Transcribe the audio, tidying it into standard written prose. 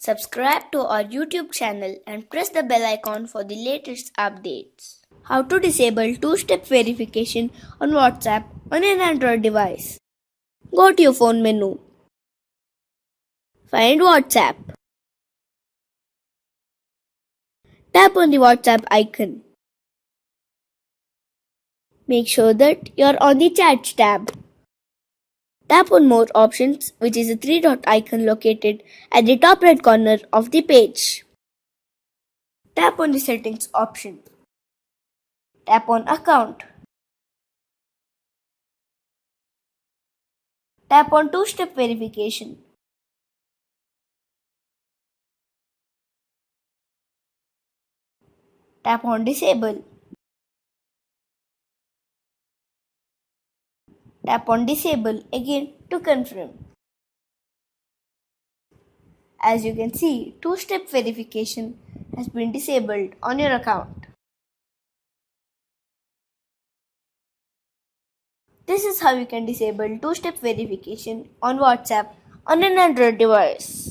Subscribe to our YouTube channel and press the bell icon for the latest updates. How to disable two-step verification on WhatsApp on an Android device. Go to your phone menu. Find WhatsApp. Tap on the WhatsApp icon. Make sure that you're on the Chats tab. Tap on More Options, which is a three-dot icon located at the top right corner of the page. Tap on the Settings option. Tap on Account. Tap on two-step verification. Tap on Disable. Tap on Disable again to confirm. As you can see, two-step verification has been disabled on your account. This is how you can disable two-step verification on WhatsApp on an Android device.